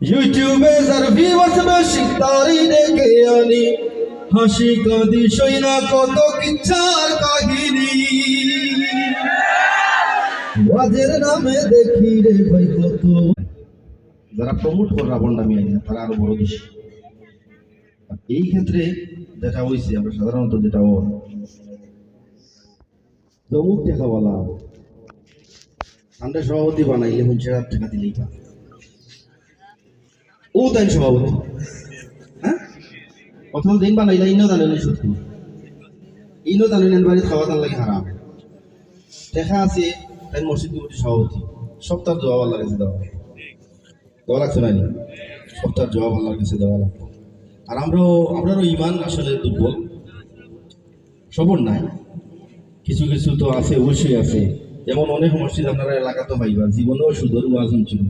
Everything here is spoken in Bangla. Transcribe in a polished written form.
ইউটিউবে যার ভিউয়ার্স বেশি তারই ডেকে আনি হাসি কাঁদি সই না কত কিচ্ছার কাহিনী ওয়াজের নামে দেখি রে ভাই কত যারা প্রমোট করে রাবণডামি আনি তারা আরো বড় দোষী। এই ক্ষেত্রে যেটা হয়েছে আমরা সাধারণত যেটা অমুক টাকাওয়ালা আমরা সভাপতি বানাইলে 50,000 টাকা দিলেই পারে ও তাই সভাপতি। হ্যাঁ প্রথম দিন বানাইলে ইনো জানেন সত্যি ইনো জানেন বাড়ি খাওয়া দাওয়া লাগে হারাম দেখা আছে তাই মসজিদ কমিটির সভাপতি সপ্তাহ জবাব আল্লাহর কাছে দেওয়া লাগছে না সপ্তাহ জবাব আল্লাহর কাছে দেওয়া লাগতো। আর আমরাও ইমান আসলে দুর্বল সবর নাই, কিছু কিছু তো আছে অবশ্যই আছে। যেমন অনেক মসজিদ আপনারা এলাকা তো পাইবা জীবনেও সুদর ওয়াজ শুনছিল।